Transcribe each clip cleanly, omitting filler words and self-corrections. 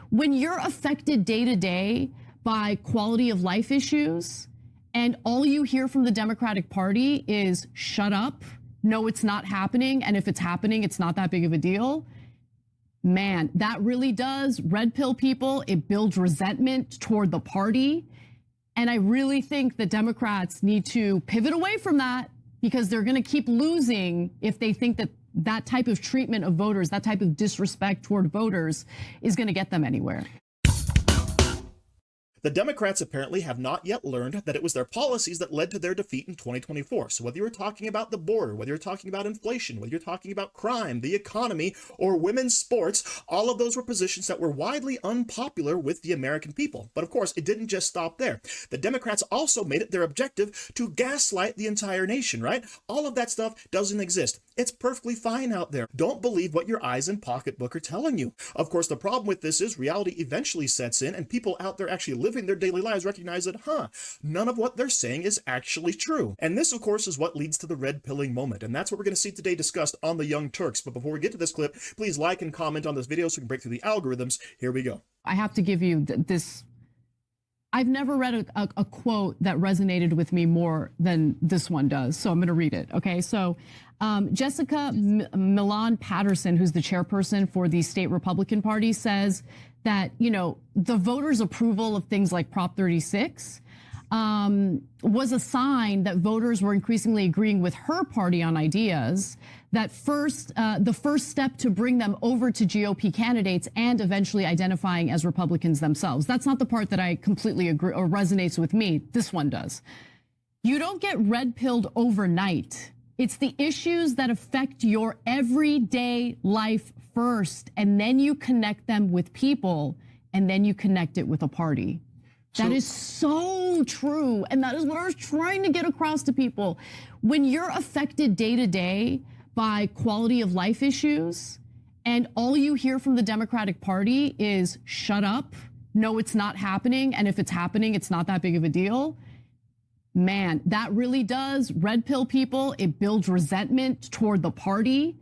When you're affected day to day by quality of life issues, and all you hear from the Democratic Party is shut up, no, it's not happening, and if it's happening, it's not that big of a deal. Man, that really does red pill people. It builds resentment toward the party. And I really think that Democrats need to pivot away from that, because they're going to keep losing if they think that that type of treatment of voters, that type of disrespect toward voters is going to get them anywhere. The Democrats apparently have not yet learned that it was their policies that led to their defeat in 2024. So whether you're talking about the border, whether you're talking about inflation, whether you're talking about crime, the economy, or women's sports, all of those were positions that were widely unpopular with the American people. But of course, it didn't just stop there. The Democrats also made it their objective to gaslight the entire nation, right? All of that stuff doesn't exist. It's perfectly fine out there. Don't believe what your eyes and pocketbook are telling you. Of course, the problem with this is reality eventually sets in, and people out there actually living their daily lives recognize that, none of what they're saying is actually true. And this, of course, is what leads to the red pilling moment. And that's what we're going to see today discussed on the Young Turks. But before we get to this clip, please like and comment on this video so we can break through the algorithms. Here we go. I have to give you this. I've never read a quote that resonated with me more than this one does. So I'm going to read it. Okay. So Jessica Milan Patterson, who's the chairperson for the state Republican Party, says that, the voters' approval of things like Prop 36 was a sign that voters were increasingly agreeing with her party on ideas, that the first step to bring them over to GOP candidates and eventually identifying as Republicans themselves. That's not the part that I completely agree or resonates with me. This one does. You don't get red-pilled overnight. It's the issues that affect your everyday life first, and then you connect them with people, and then you connect it with a party. That is so true. And that is what I was trying to get across to people. When you're affected day to day by quality of life issues, and all you hear from the Democratic Party is shut up, no, it's not happening, and if it's happening, it's not that big of a deal. Man, that really does red pill people. It builds resentment toward the party.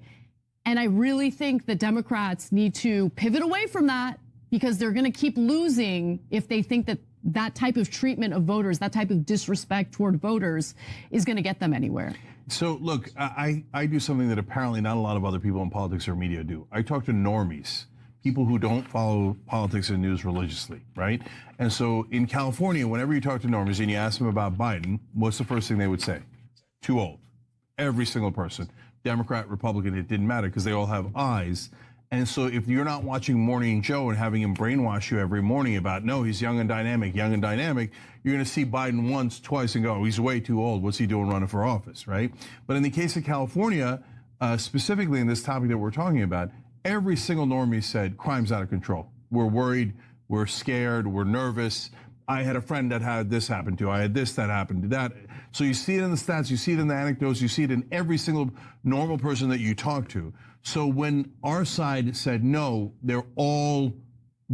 And I really think that Democrats need to pivot away from that, because they're going to keep losing if they think that that type of treatment of voters, that type of disrespect toward voters is going to get them anywhere. So look, I do something that apparently not a lot of other people in politics or media do. I talk to normies, people who don't follow politics and news religiously, right? And so in California, whenever you talk to normies and you ask them about Biden, what's the first thing they would say? Too old. Every single person, Democrat, Republican, it didn't matter, because they all have eyes. And so if you're not watching Morning Joe and having him brainwash you every morning about, no, he's young and dynamic, you're going to see Biden once, twice and go, oh, he's way too old. What's he doing running for office, right? But in the case of California, specifically in this topic that we're talking about, every single normie said crime's out of control. We're worried, we're scared, we're nervous. I had a friend that had this happen to, I had this that happened to that. So you see it in the stats, you see it in the anecdotes, you see it in every single normal person that you talk to. So when our side said no, they're all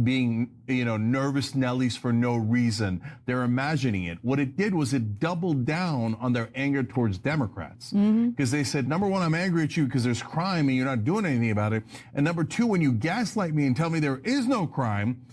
being, nervous Nellies for no reason. They're imagining it. What it did was it doubled down on their anger towards Democrats. Because they said, number one, I'm angry at you because there's crime and you're not doing anything about it. And number two, when you gaslight me and tell me there is no crime,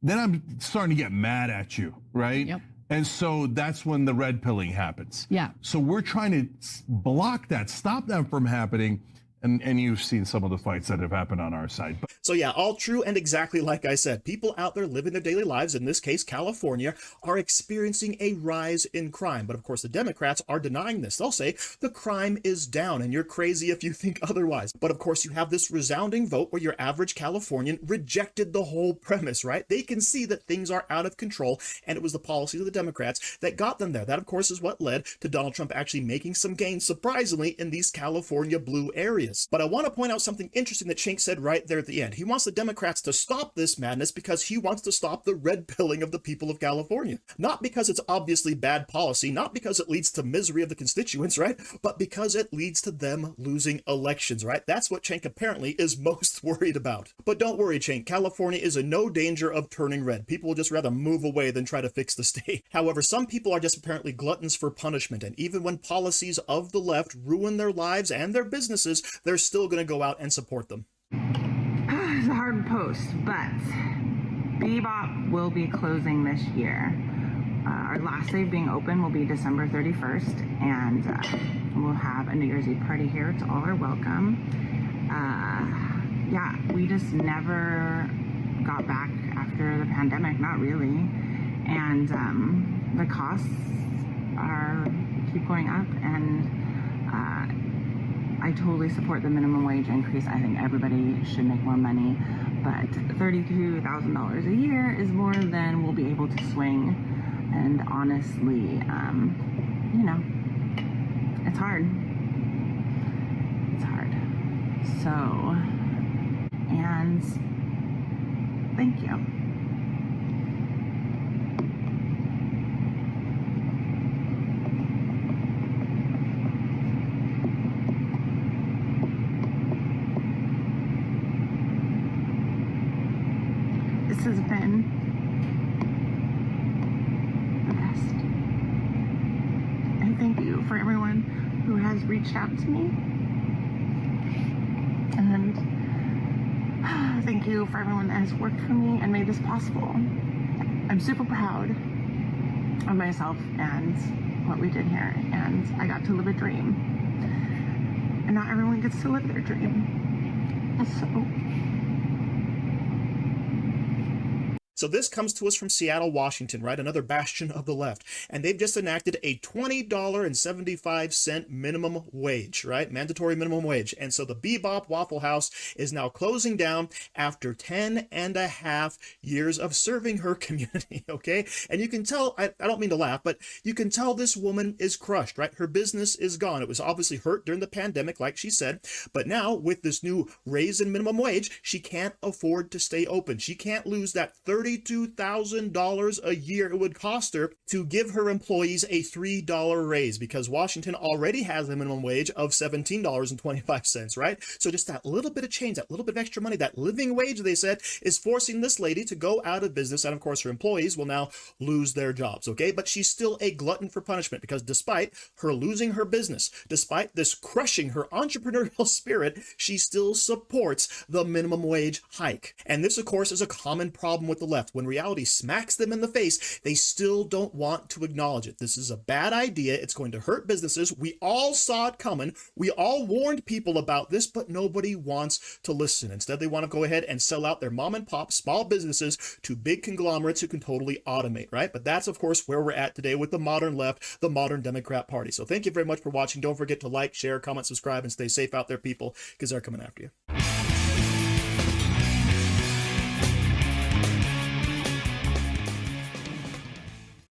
then I'm starting to get mad at you, right? Yep. And so that's when the red pilling happens. Yeah. So we're trying to block that, stop that from happening. And you've seen some of the fights that have happened on our side. So yeah, all true, and exactly like I said, people out there living their daily lives, in this case California, are experiencing a rise in crime. But of course the Democrats are denying this. They'll say the crime is down and you're crazy if you think otherwise. But of course you have this resounding vote where your average Californian rejected the whole premise, right? They can see that things are out of control, and it was the policies of the Democrats that got them there. That of course is what led to Donald Trump actually making some gains, surprisingly, in these California blue areas. But I want to point out something interesting that Cenk said right there at the end. He wants the Democrats to stop this madness because he wants to stop the red pilling of the people of California. Not because it's obviously bad policy, not because it leads to misery of the constituents, right? But because it leads to them losing elections, right? That's what Cenk apparently is most worried about. But don't worry, Cenk, California is in no danger of turning red. People will just rather move away than try to fix the state. However, some people are just apparently gluttons for punishment, and even when policies of the left ruin their lives and their businesses, they're still going to go out and support them. It's a hard post, but Bebop will be closing this year. Our last day of being open will be December 31st, and we'll have a New Year's Eve party here. It's all are welcome. Yeah, we just never got back after the pandemic, not really. And the costs keep going up, and I totally support the minimum wage increase. I think everybody should make more money, but $32,000 a year is more than we'll be able to swing. And honestly, you know, it's hard. It's hard. So, and thank you. This has been the best. And thank you for everyone who has reached out to me. And thank you for everyone that has worked for me and made this possible. I'm super proud of myself and what we did here. And I got to live a dream. And not everyone gets to live their dream. So this comes to us from Seattle, Washington, right? Another bastion of the left. And they've just enacted a $20.75 minimum wage, right? Mandatory minimum wage. And so the Bebop Waffle House is now closing down after 10 and a half years of serving her community, okay? And you can tell, I don't mean to laugh, but you can tell this woman is crushed, right? Her business is gone. It was obviously hurt during the pandemic, like she said. But now with this new raise in minimum wage, she can't afford to stay open. She can't lose that $32,000 a year it would cost her to give her employees a $3 raise, because Washington already has a minimum wage of $17.25, right? So just that little bit of change, that little bit of extra money, that living wage, they said, is forcing this lady to go out of business. And of course, her employees will now lose their jobs, okay? But she's still a glutton for punishment, because despite her losing her business, despite this crushing her entrepreneurial spirit, she still supports the minimum wage hike. And this, of course, is a common problem with the left. When reality smacks them in the face, they still don't want to acknowledge it. This is a bad idea. It's going to hurt businesses. We all saw it coming. We all warned people about this, but nobody wants to listen. Instead, they want to go ahead and sell out their mom and pop small businesses to big conglomerates who can totally automate, right? But that's, of course, where we're at today with the modern left, the modern Democrat Party. So thank you very much for watching. Don't forget to like, share, comment, subscribe, and stay safe out there, people, because they're coming after you.